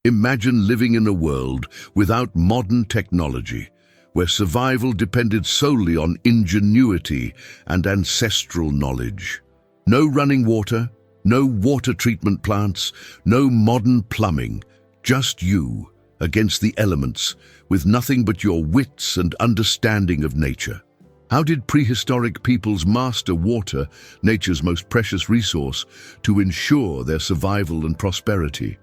Imagine living in a world without modern technology, where survival depended solely on ingenuity and ancestral knowledge. No running water, no water treatment plants, no modern plumbing, just you against the elements, with nothing but your wits and understanding of nature. How did prehistoric peoples master water, nature's most precious resource, to ensure their survival and prosperity?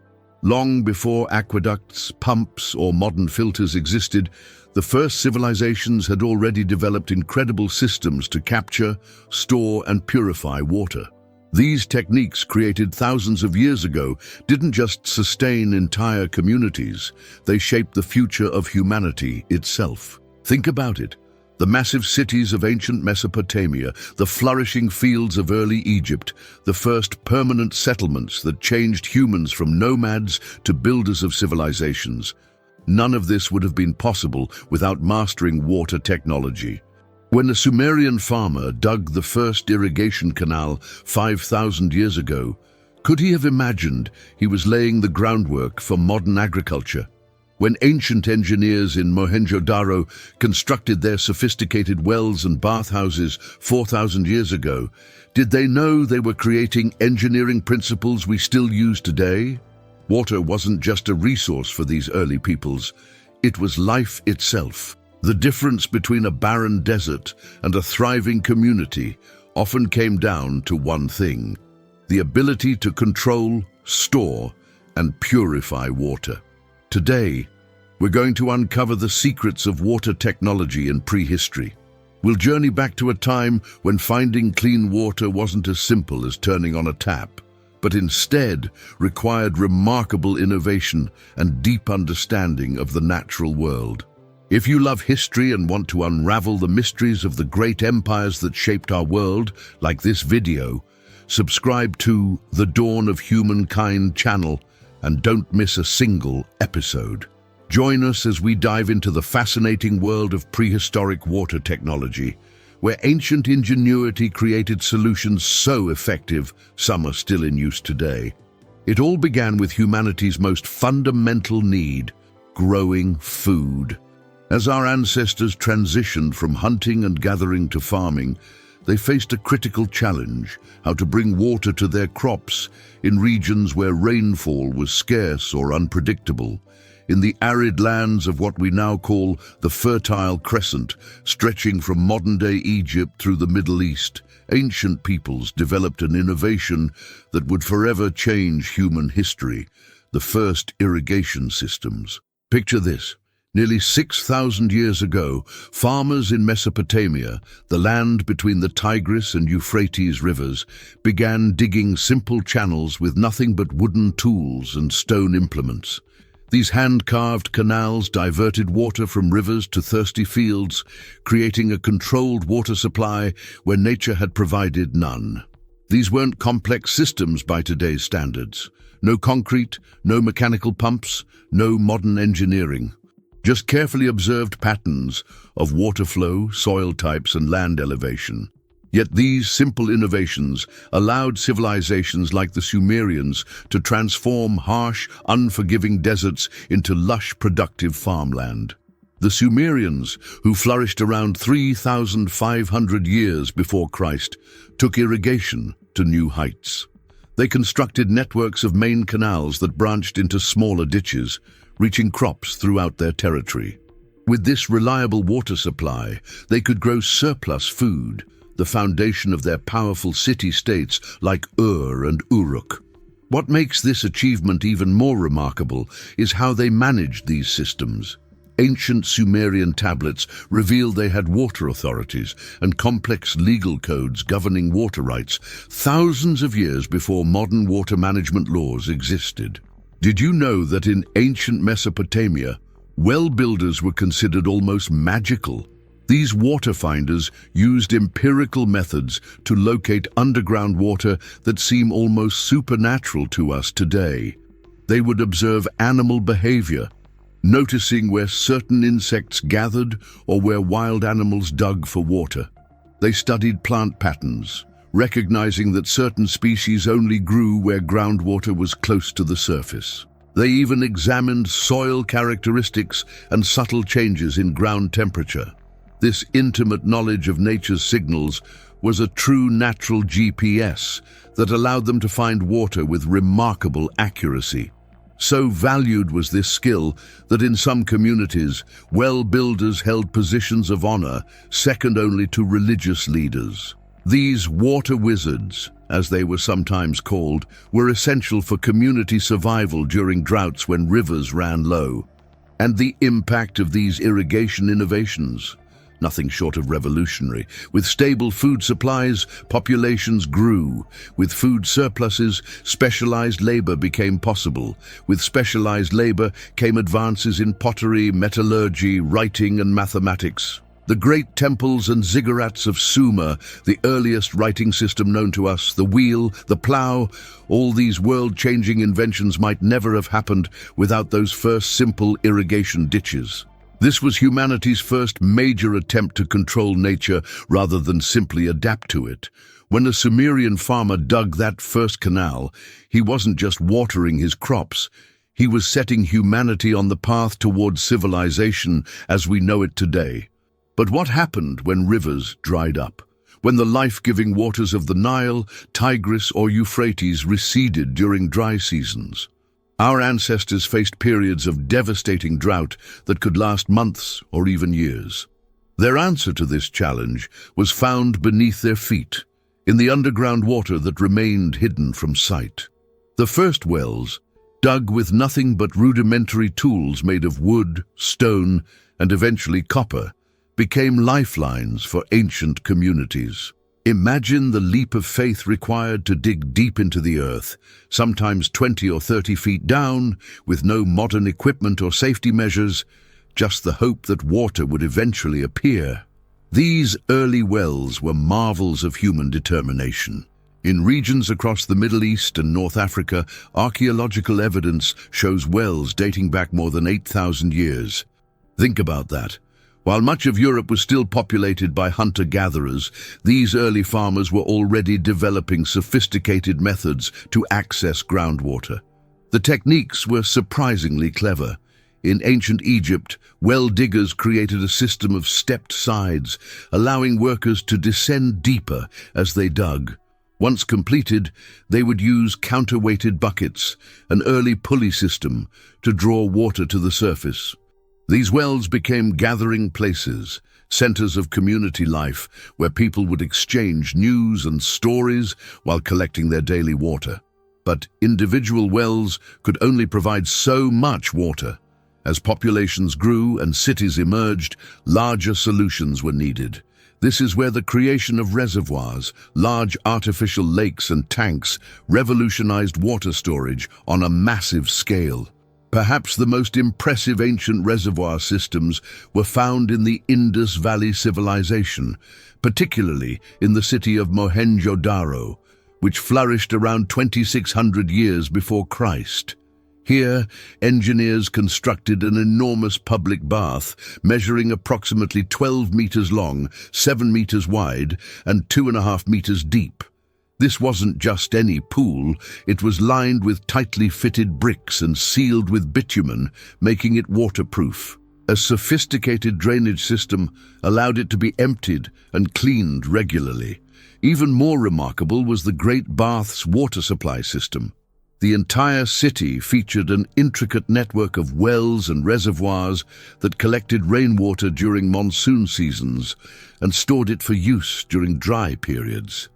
Long before aqueducts, pumps, or modern filters existed, the first civilizations had already developed incredible systems to capture, store, and purify water. These techniques, created thousands of years ago, didn't just sustain entire communities, they shaped the future of humanity itself. Think about it. The massive cities of ancient Mesopotamia, the flourishing fields of early Egypt, the first permanent settlements that changed humans from nomads to builders of civilizations. None of this would have been possible without mastering water technology. When a Sumerian farmer dug the first irrigation canal 5,000 years ago, could he have imagined he was laying the groundwork for modern agriculture? When ancient engineers in Mohenjo-Daro constructed their sophisticated wells and bathhouses 4,000 years ago, did they know they were creating engineering principles we still use today? Water wasn't just a resource for these early peoples, it was life itself. The difference between a barren desert and a thriving community often came down to one thing: the ability to control, store, and purify water. Today, we're going to uncover the secrets of water technology in prehistory. We'll journey back to a time when finding clean water wasn't as simple as turning on a tap, but instead required remarkable innovation and deep understanding of the natural world. If you love history and want to unravel the mysteries of the great empires that shaped our world, like this video, subscribe to The Dawn of Humankind channel and don't miss a single episode. Join us as we dive into the fascinating world of prehistoric water technology, where ancient ingenuity created solutions so effective some are still in use today. It all began with humanity's most fundamental need: growing food. As our ancestors transitioned from hunting and gathering to farming, they faced a critical challenge: how to bring water to their crops in regions where rainfall was scarce or unpredictable. In the arid lands of what we now call the Fertile Crescent, stretching from modern-day Egypt through the Middle East, ancient peoples developed an innovation that would forever change human history: the first irrigation systems. Picture this. Nearly 6,000 years ago, farmers in Mesopotamia, the land between the Tigris and Euphrates rivers, began digging simple channels with nothing but wooden tools and stone implements. These hand-carved canals diverted water from rivers to thirsty fields, creating a controlled water supply where nature had provided none. These weren't complex systems by today's standards. No concrete, no mechanical pumps, no modern engineering. Just carefully observed patterns of water flow, soil types, and land elevation. Yet these simple innovations allowed civilizations like the Sumerians to transform harsh, unforgiving deserts into lush, productive farmland. The Sumerians, who flourished around 3,500 years before Christ, took irrigation to new heights. They constructed networks of main canals that branched into smaller ditches, reaching crops throughout their territory. With this reliable water supply, they could grow surplus food, the foundation of their powerful city-states like Ur and Uruk. What makes this achievement even more remarkable is how they managed these systems. Ancient Sumerian tablets reveal they had water authorities and complex legal codes governing water rights thousands of years before modern water management laws existed. Did you know that in ancient Mesopotamia, well builders were considered almost magical? These water finders used empirical methods to locate underground water that seem almost supernatural to us today. They would observe animal behavior, noticing where certain insects gathered or where wild animals dug for water. They studied plant patterns, recognizing that certain species only grew where groundwater was close to the surface. They even examined soil characteristics and subtle changes in ground temperature. This intimate knowledge of nature's signals was a true natural GPS that allowed them to find water with remarkable accuracy. So valued was this skill that in some communities, well builders held positions of honor, second only to religious leaders. These water wizards, as they were sometimes called, were essential for community survival during droughts when rivers ran low. And the impact of these irrigation innovations? Nothing short of revolutionary. With stable food supplies, populations grew. With food surpluses, specialized labor became possible. With specialized labor came advances in pottery, metallurgy, writing, and mathematics. The great temples and ziggurats of Sumer, the earliest writing system known to us, the wheel, the plough, all these world-changing inventions might never have happened without those first simple irrigation ditches. This was humanity's first major attempt to control nature rather than simply adapt to it. When a Sumerian farmer dug that first canal, he wasn't just watering his crops. He was setting humanity on the path towards civilization as we know it today. But what happened when rivers dried up? When the life-giving waters of the Nile, Tigris, or Euphrates receded during dry seasons? Our ancestors faced periods of devastating drought that could last months or even years. Their answer to this challenge was found beneath their feet, in the underground water that remained hidden from sight. The first wells, dug with nothing but rudimentary tools made of wood, stone, and eventually copper, became lifelines for ancient communities. Imagine the leap of faith required to dig deep into the earth, sometimes 20 or 30 feet down, with no modern equipment or safety measures, just the hope that water would eventually appear. These early wells were marvels of human determination. In regions across the Middle East and North Africa, archaeological evidence shows wells dating back more than 8,000 years. Think about that. While much of Europe was still populated by hunter-gatherers, these early farmers were already developing sophisticated methods to access groundwater. The techniques were surprisingly clever. In ancient Egypt, well diggers created a system of stepped sides, allowing workers to descend deeper as they dug. Once completed, they would use counterweighted buckets, an early pulley system, to draw water to the surface. These wells became gathering places, centers of community life, where people would exchange news and stories while collecting their daily water. But individual wells could only provide so much water. As populations grew and cities emerged, larger solutions were needed. This is where the creation of reservoirs, large artificial lakes and tanks, revolutionized water storage on a massive scale. Perhaps the most impressive ancient reservoir systems were found in the Indus Valley civilization, particularly in the city of Mohenjo-Daro, which flourished around 2,600 years before Christ. Here, engineers constructed an enormous public bath, measuring approximately 12 meters long, 7 meters wide, and 2.5 meters deep. This wasn't just any pool, it was lined with tightly fitted bricks and sealed with bitumen, making it waterproof. A sophisticated drainage system allowed it to be emptied and cleaned regularly. Even more remarkable was the Great Bath's water supply system. The entire city featured an intricate network of wells and reservoirs that collected rainwater during monsoon seasons and stored it for use during dry periods.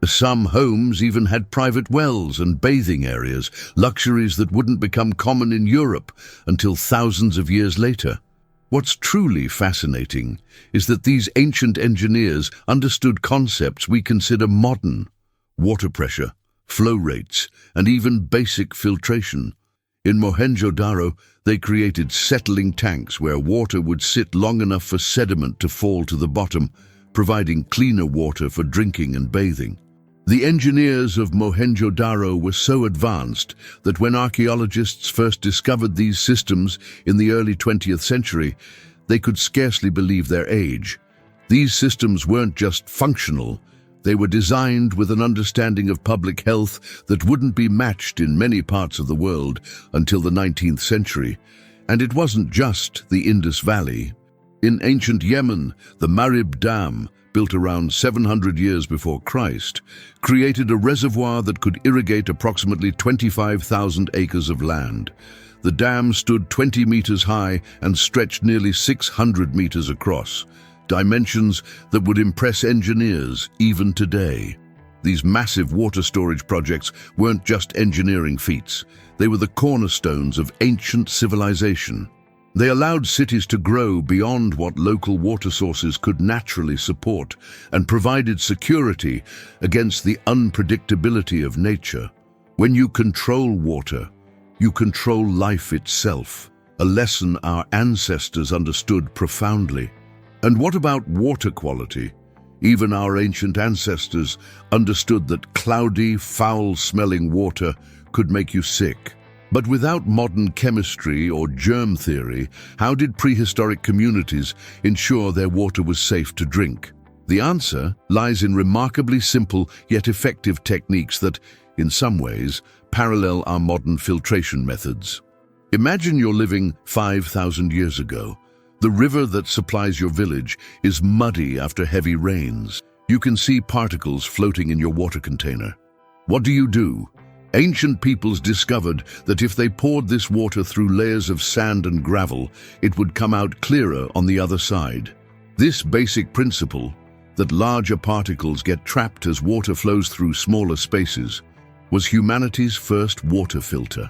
Some homes even had private wells and bathing areas, luxuries that wouldn't become common in Europe until thousands of years later. What's truly fascinating is that these ancient engineers understood concepts we consider modern: water pressure, flow rates, and even basic filtration. In Mohenjo-Daro, they created settling tanks where water would sit long enough for sediment to fall to the bottom, providing cleaner water for drinking and bathing. The engineers of Mohenjo-Daro were so advanced that when archaeologists first discovered these systems in the early 20th century, they could scarcely believe their age. These systems weren't just functional, They were designed with an understanding of public health that wouldn't be matched in many parts of the world until the 19th century. And it wasn't just the Indus Valley. In ancient Yemen, the Marib Dam, built around 700 years before Christ, created a reservoir that could irrigate approximately 25,000 acres of land. The dam stood 20 meters high and stretched nearly 600 meters across, dimensions that would impress engineers even today. These massive water storage projects weren't just engineering feats. They were the cornerstones of ancient civilization. They allowed cities to grow beyond what local water sources could naturally support and provided security against the unpredictability of nature. When you control water, you control life itself, a lesson our ancestors understood profoundly. And what about water quality? Even our ancient ancestors understood that cloudy, foul-smelling water could make you sick. But without modern chemistry or germ theory, how did prehistoric communities ensure their water was safe to drink? The answer lies in remarkably simple yet effective techniques that, in some ways, parallel our modern filtration methods. Imagine you're living 5,000 years ago. The river that supplies your village is muddy after heavy rains. You can see particles floating in your water container. What do? Ancient peoples discovered that if they poured this water through layers of sand and gravel, it would come out clearer on the other side. This basic principle, that larger particles get trapped as water flows through smaller spaces, was humanity's first water filter.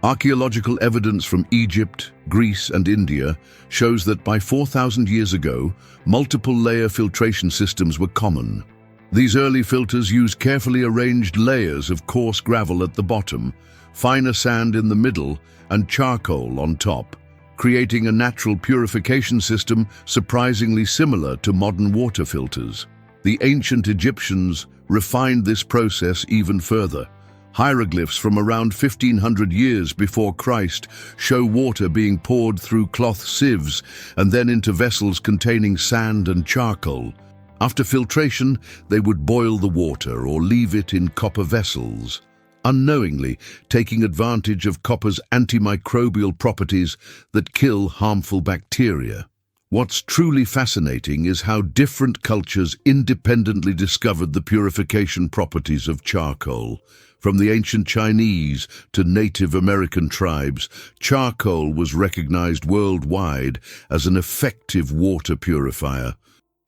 Archaeological evidence from Egypt, Greece, and India shows that by 4,000 years ago, multiple-layer filtration systems were common. These early filters used carefully arranged layers of coarse gravel at the bottom, finer sand in the middle, and charcoal on top, creating a natural purification system surprisingly similar to modern water filters. The ancient Egyptians refined this process even further. Hieroglyphs from around 1500 years before Christ show water being poured through cloth sieves and then into vessels containing sand and charcoal. After filtration, they would boil the water or leave it in copper vessels, unknowingly taking advantage of copper's antimicrobial properties that kill harmful bacteria. What's truly fascinating is how different cultures independently discovered the purification properties of charcoal. From the ancient Chinese to Native American tribes, charcoal was recognized worldwide as an effective water purifier.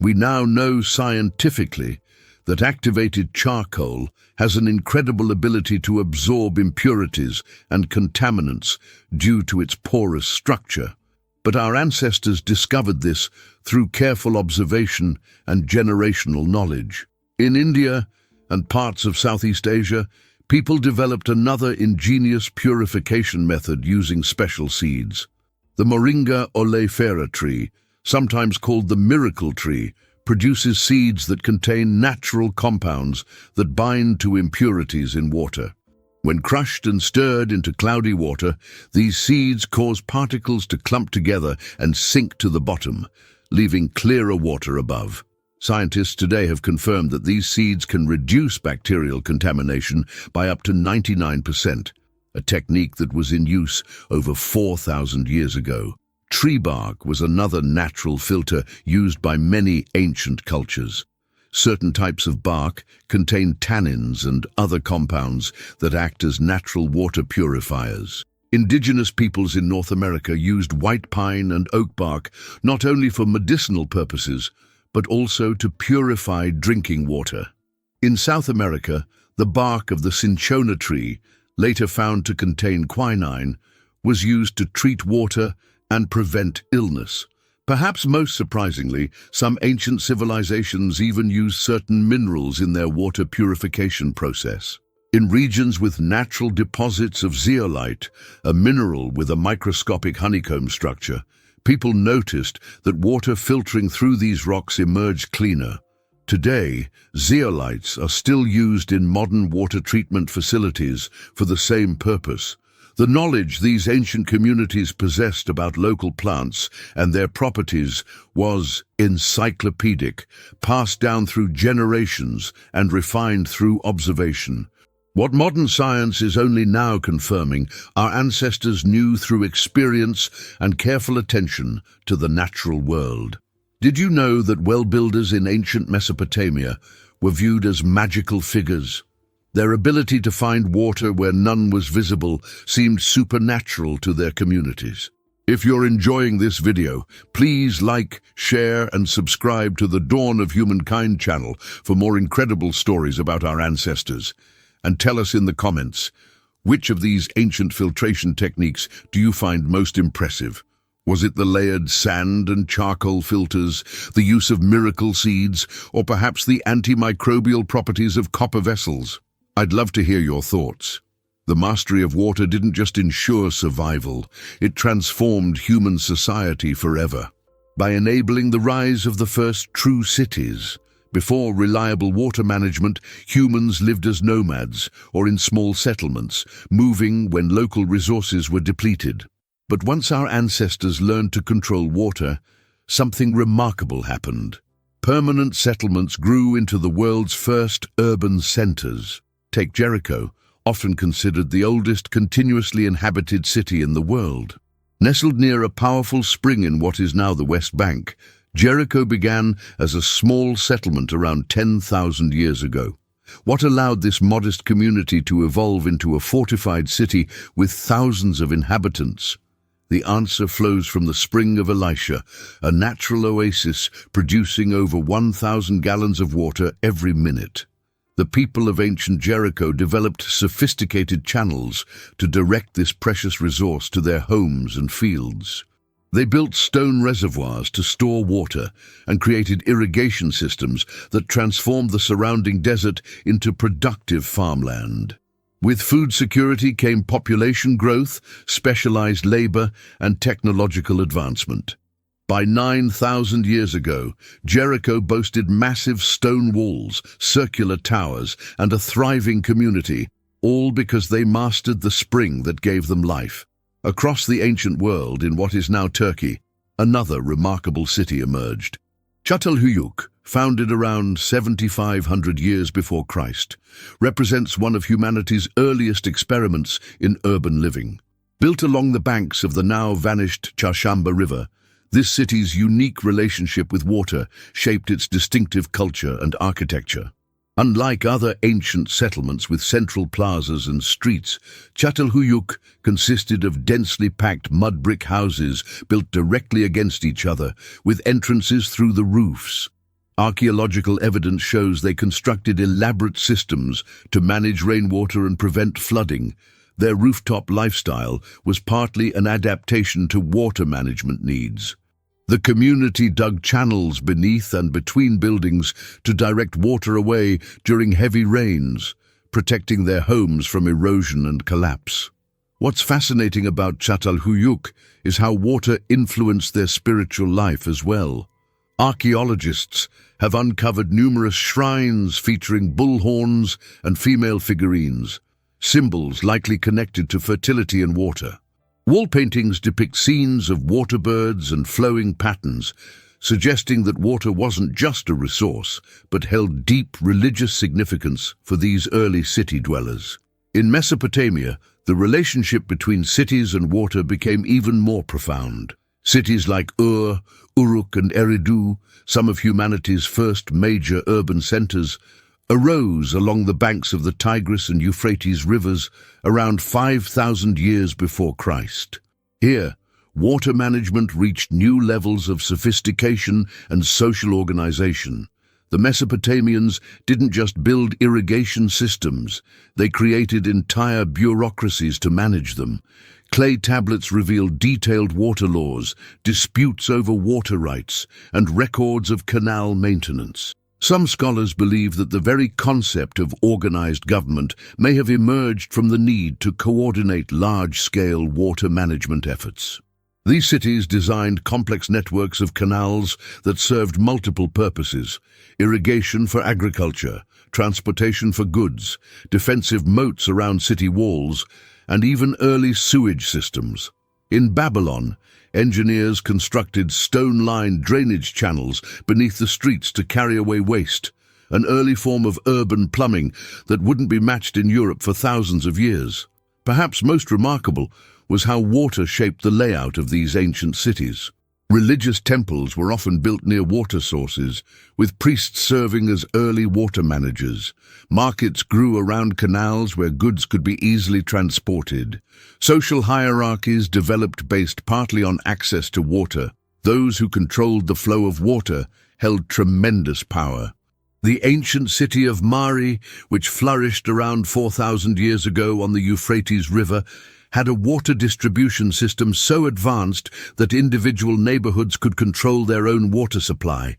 We now know scientifically that activated charcoal has an incredible ability to absorb impurities and contaminants due to its porous structure. But our ancestors discovered this through careful observation and generational knowledge. In India and parts of Southeast Asia, people developed another ingenious purification method using special seeds. The Moringa oleifera tree, sometimes called the miracle tree, produces seeds that contain natural compounds that bind to impurities in water. When crushed and stirred into cloudy water, these seeds cause particles to clump together and sink to the bottom, leaving clearer water above. Scientists today have confirmed that these seeds can reduce bacterial contamination by up to 99%, a technique that was in use over 4,000 years ago. Tree bark was another natural filter used by many ancient cultures. Certain types of bark contain tannins and other compounds that act as natural water purifiers. Indigenous peoples in North America used white pine and oak bark not only for medicinal purposes, but also to purify drinking water. In South America, the bark of the cinchona tree, later found to contain quinine, was used to treat water and prevent illness. Perhaps most surprisingly, some ancient civilizations even used certain minerals in their water purification process. In regions with natural deposits of zeolite, a mineral with a microscopic honeycomb structure, people noticed that water filtering through these rocks emerged cleaner. Today, zeolites are still used in modern water treatment facilities for the same purpose. The knowledge these ancient communities possessed about local plants and their properties was encyclopedic, passed down through generations and refined through observation. What modern science is only now confirming, our ancestors knew through experience and careful attention to the natural world. Did you know that well builders in ancient Mesopotamia were viewed as magical figures? Their ability to find water where none was visible seemed supernatural to their communities. If you're enjoying this video, please like, share, and subscribe to the Dawn of Humankind channel for more incredible stories about our ancestors. And tell us in the comments, which of these ancient filtration techniques do you find most impressive? Was it the layered sand and charcoal filters, the use of miracle seeds, or perhaps the antimicrobial properties of copper vessels? I'd love to hear your thoughts. The mastery of water didn't just ensure survival, it transformed human society forever. By enabling the rise of the first true cities, before reliable water management, humans lived as nomads or in small settlements, moving when local resources were depleted. But once our ancestors learned to control water, something remarkable happened. Permanent settlements grew into the world's first urban centers. Take Jericho, often considered the oldest continuously inhabited city in the world. Nestled near a powerful spring in what is now the West Bank, Jericho began as a small settlement around 10,000 years ago. What allowed this modest community to evolve into a fortified city with thousands of inhabitants? The answer flows from the spring of Elisha, a natural oasis producing over 1,000 gallons of water every minute. The people of ancient Jericho developed sophisticated channels to direct this precious resource to their homes and fields. They built stone reservoirs to store water and created irrigation systems that transformed the surrounding desert into productive farmland. With food security came population growth, specialized labor, and technological advancement. By 9,000 years ago, Jericho boasted massive stone walls, circular towers, and a thriving community, all because they mastered the spring that gave them life. Across the ancient world, in what is now Turkey, another remarkable city emerged. Çatalhöyük, founded around 7,500 years before Christ, represents one of humanity's earliest experiments in urban living. Built along the banks of the now vanished Çarşamba River, this city's unique relationship with water shaped its distinctive culture and architecture. Unlike other ancient settlements with central plazas and streets, Çatalhöyük consisted of densely packed mud brick houses built directly against each other, with entrances through the roofs. Archaeological evidence shows they constructed elaborate systems to manage rainwater and prevent flooding. Their rooftop lifestyle was partly an adaptation to water management needs. The community dug channels beneath and between buildings to direct water away during heavy rains, protecting their homes from erosion and collapse. What's fascinating about Çatalhöyük is how water influenced their spiritual life as well. Archaeologists have uncovered numerous shrines featuring bull horns and female figurines, symbols likely connected to fertility and water. Wall paintings depict scenes of water birds and flowing patterns, suggesting that water wasn't just a resource, but held deep religious significance for these early city dwellers. In Mesopotamia, the relationship between cities and water became even more profound. Cities like Ur, Uruk, and Eridu, some of humanity's first major urban centers, arose along the banks of the Tigris and Euphrates rivers around 5,000 years before Christ. Here, water management reached new levels of sophistication and social organization. The Mesopotamians didn't just build irrigation systems, they created entire bureaucracies to manage them. Clay tablets reveal detailed water laws, disputes over water rights, and records of canal maintenance. Some scholars believe that the very concept of organized government may have emerged from the need to coordinate large-scale water management efforts. These cities designed complex networks of canals that served multiple purposes: irrigation for agriculture, transportation for goods, defensive moats around city walls, and even early sewage systems. In Babylon, engineers constructed stone-lined drainage channels beneath the streets to carry away waste, an early form of urban plumbing that wouldn't be matched in Europe for thousands of years. Perhaps most remarkable was how water shaped the layout of these ancient cities. Religious temples were often built near water sources, with priests serving as early water managers. Markets grew around canals where goods could be easily transported. Social hierarchies developed based partly on access to water. Those who controlled the flow of water held tremendous power. The ancient city of Mari, which flourished around 4,000 years ago on the Euphrates River, had a water distribution system so advanced that individual neighborhoods could control their own water supply.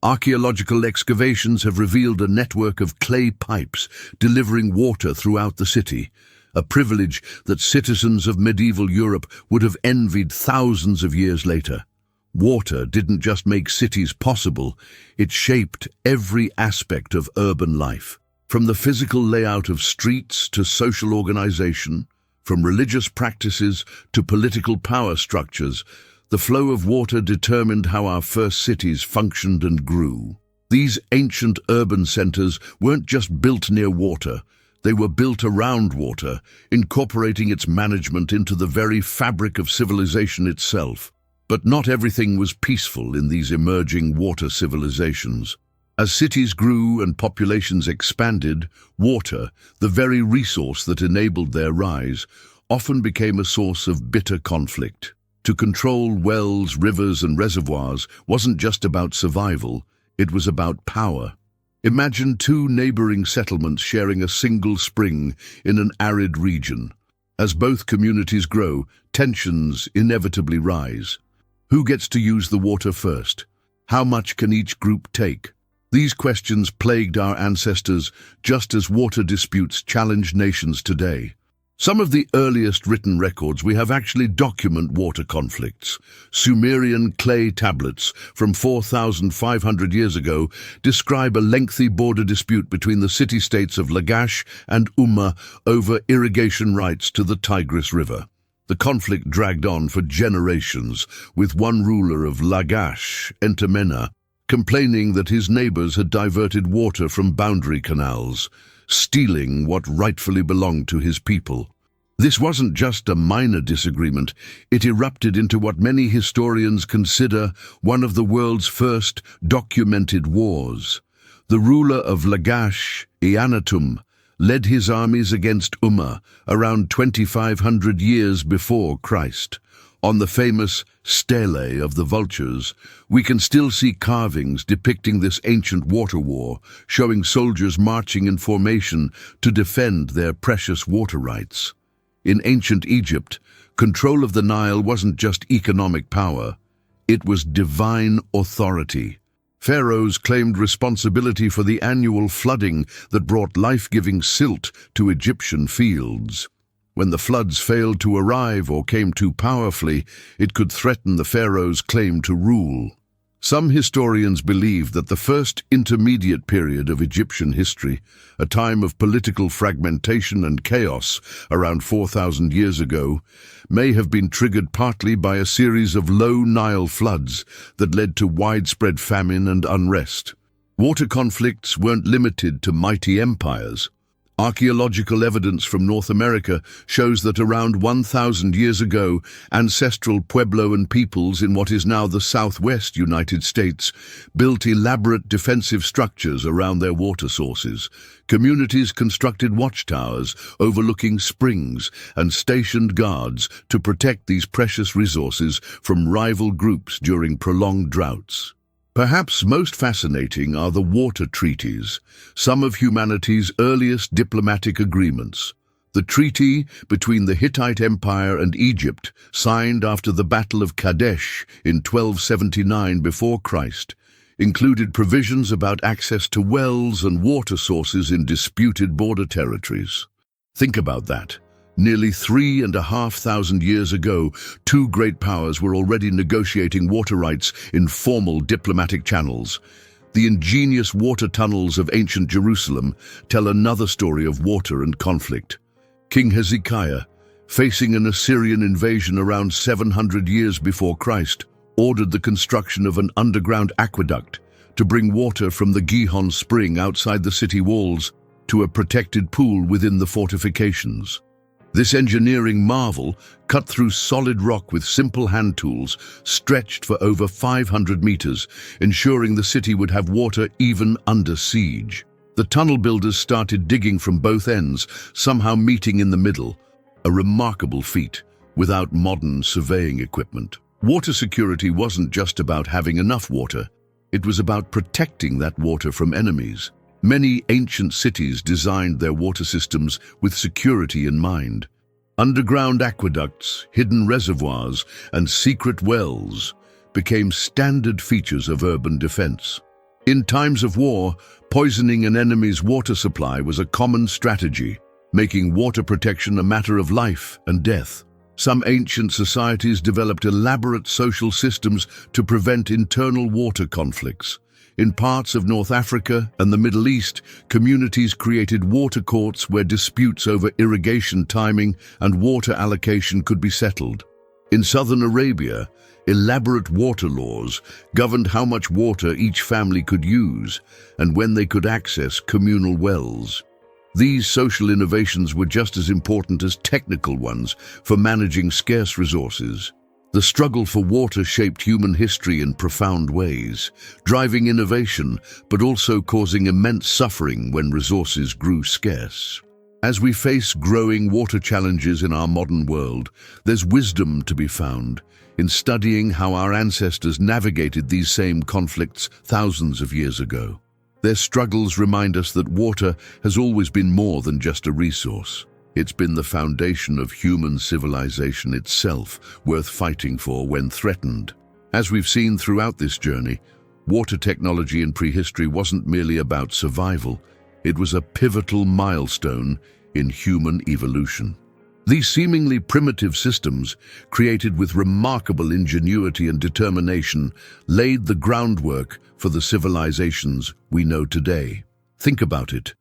Archaeological excavations have revealed a network of clay pipes delivering water throughout the city, a privilege that citizens of medieval Europe would have envied thousands of years later. Water didn't just make cities possible, it shaped every aspect of urban life, from the physical layout of streets to social organization. From religious practices to political power structures, the flow of water determined how our first cities functioned and grew. These ancient urban centers weren't just built near water, they were built around water, incorporating its management into the very fabric of civilization itself. But not everything was peaceful in these emerging water civilizations. As cities grew and populations expanded, water, the very resource that enabled their rise, often became a source of bitter conflict. To control wells, rivers, and reservoirs wasn't just about survival, it was about power. Imagine two neighboring settlements sharing a single spring in an arid region. As both communities grow, tensions inevitably rise. Who gets to use the water first? How much can each group take? These questions plagued our ancestors just as water disputes challenge nations today. Some of the earliest written records we have actually document water conflicts. Sumerian clay tablets from 4,500 years ago describe a lengthy border dispute between the city-states of Lagash and Umma over irrigation rights to the Tigris River. The conflict dragged on for generations, with one ruler of Lagash, Entemena, complaining that his neighbors had diverted water from boundary canals, stealing what rightfully belonged to his people. This wasn't just a minor disagreement, it erupted into what many historians consider one of the world's first documented wars. The ruler of Lagash, Eannatum, led his armies against Umma around 2,500 years before Christ. On the famous stele of the vultures, we can still see carvings depicting this ancient water war, showing soldiers marching in formation to defend their precious water rights. In ancient Egypt, control of the Nile wasn't just economic power, it was divine authority. Pharaohs claimed responsibility for the annual flooding that brought life-giving silt to Egyptian fields. When the floods failed to arrive or came too powerfully, it could threaten the pharaoh's claim to rule. Some historians believe that the first intermediate period of Egyptian history, a time of political fragmentation and chaos around 4,000 years ago, may have been triggered partly by a series of low Nile floods that led to widespread famine and unrest. Water conflicts weren't limited to mighty empires. Archaeological evidence from North America shows that around 1,000 years ago, ancestral Puebloan peoples in what is now the southwest United States built elaborate defensive structures around their water sources. Communities constructed watchtowers overlooking springs and stationed guards to protect these precious resources from rival groups during prolonged droughts. Perhaps most fascinating are the water treaties, some of humanity's earliest diplomatic agreements. The treaty between the Hittite Empire and Egypt, signed after the Battle of Kadesh in 1279 before Christ, included provisions about access to wells and water sources in disputed border territories. Think about that. Nearly 3,500 years ago, two great powers were already negotiating water rights in formal diplomatic channels. The ingenious water tunnels of ancient Jerusalem tell another story of water and conflict. King Hezekiah, facing an Assyrian invasion around 700 years before Christ, ordered the construction of an underground aqueduct to bring water from the Gihon spring outside the city walls to a protected pool within the fortifications. This engineering marvel, cut through solid rock with simple hand tools, stretched for over 500 meters, ensuring the city would have water even under siege. The tunnel builders started digging from both ends, somehow meeting in the middle, a remarkable feat without modern surveying equipment. Water security wasn't just about having enough water, it was about protecting that water from enemies. Many ancient cities designed their water systems with security in mind. Underground aqueducts, hidden reservoirs, and secret wells became standard features of urban defense. In times of war, poisoning an enemy's water supply was a common strategy, making water protection a matter of life and death. Some ancient societies developed elaborate social systems to prevent internal water conflicts. In parts of North Africa and the Middle East, communities created water courts where disputes over irrigation timing and water allocation could be settled. In southern Arabia, elaborate water laws governed how much water each family could use and when they could access communal wells. These social innovations were just as important as technical ones for managing scarce resources. The struggle for water shaped human history in profound ways, driving innovation but also causing immense suffering when resources grew scarce. As we face growing water challenges in our modern world, there's wisdom to be found in studying how our ancestors navigated these same conflicts thousands of years ago. Their struggles remind us that water has always been more than just a resource. It's been the foundation of human civilization itself, worth fighting for when threatened. As we've seen throughout this journey, water technology in prehistory wasn't merely about survival, it was a pivotal milestone in human evolution. These seemingly primitive systems, created with remarkable ingenuity and determination, laid the groundwork for the civilizations we know today. Think about it.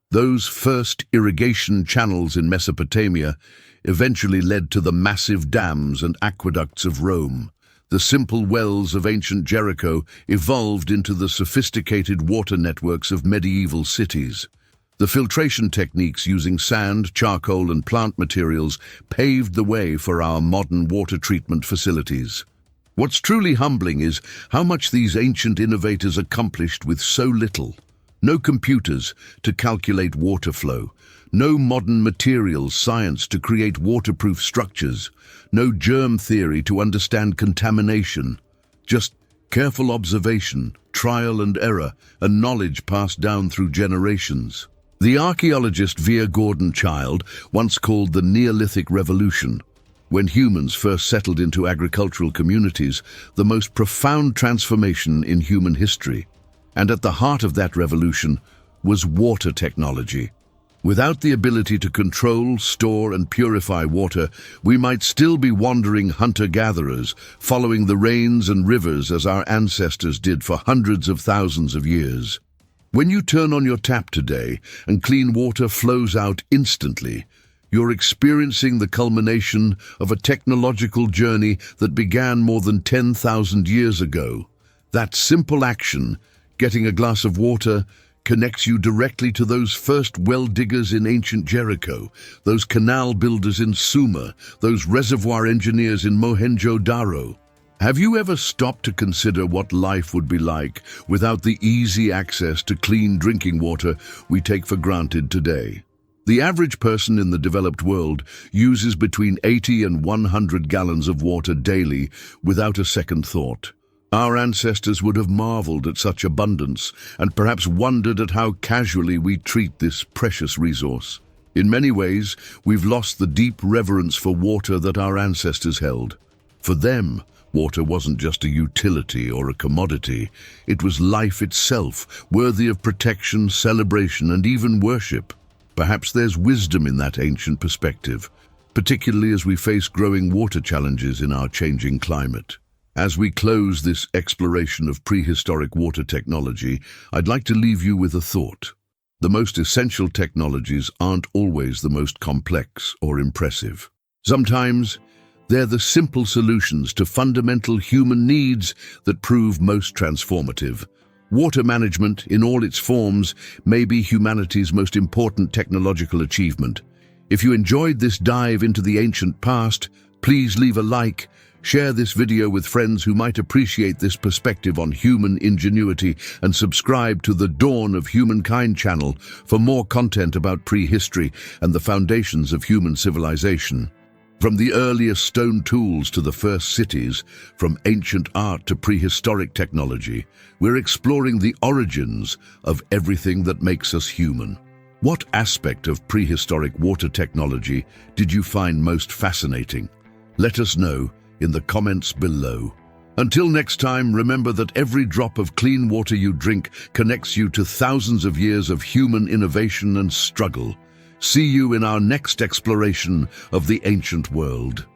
Those first irrigation channels in Mesopotamia eventually led to the massive dams and aqueducts of Rome. The simple wells of ancient Jericho evolved into the sophisticated water networks of medieval cities. The filtration techniques using sand, charcoal, and plant materials paved the way for our modern water treatment facilities. What's truly humbling is how much these ancient innovators accomplished with so little. No computers to calculate water flow, no modern materials science to create waterproof structures, no germ theory to understand contamination, just careful observation, trial and error, and knowledge passed down through generations. The archaeologist Vere Gordon Childe once called the Neolithic Revolution, when humans first settled into agricultural communities, the most profound transformation in human history. And at the heart of that revolution was water technology. Without the ability to control, store, and purify water, we might still be wandering hunter-gatherers, following the rains and rivers as our ancestors did for hundreds of thousands of years. When you turn on your tap today and clean water flows out instantly, you're experiencing the culmination of a technological journey that began more than 10,000 years ago. That simple action, getting a glass of water, connects you directly to those first well diggers in ancient Jericho, those canal builders in Sumer, those reservoir engineers in Mohenjo-Daro. Have you ever stopped to consider what life would be like without the easy access to clean drinking water we take for granted today? The average person in the developed world uses between 80 and 100 gallons of water daily without a second thought. Our ancestors would have marveled at such abundance and perhaps wondered at how casually we treat this precious resource. In many ways, we've lost the deep reverence for water that our ancestors held. For them, water wasn't just a utility or a commodity. It was life itself, worthy of protection, celebration, and even worship. Perhaps there's wisdom in that ancient perspective, particularly as we face growing water challenges in our changing climate. As we close this exploration of prehistoric water technology, I'd like to leave you with a thought. The most essential technologies aren't always the most complex or impressive. Sometimes, they're the simple solutions to fundamental human needs that prove most transformative. Water management, in all its forms, may be humanity's most important technological achievement. If you enjoyed this dive into the ancient past, please leave a like, share this video with friends who might appreciate this perspective on human ingenuity, and subscribe to the Dawn of Humankind channel for more content about prehistory and the foundations of human civilization. From the earliest stone tools to the first cities, from ancient art to prehistoric technology, we're exploring the origins of everything that makes us human. What aspect of prehistoric water technology did you find most fascinating? Let us know in the comments below. Until next time, remember that every drop of clean water you drink connects you to thousands of years of human innovation and struggle. See you in our next exploration of the ancient world.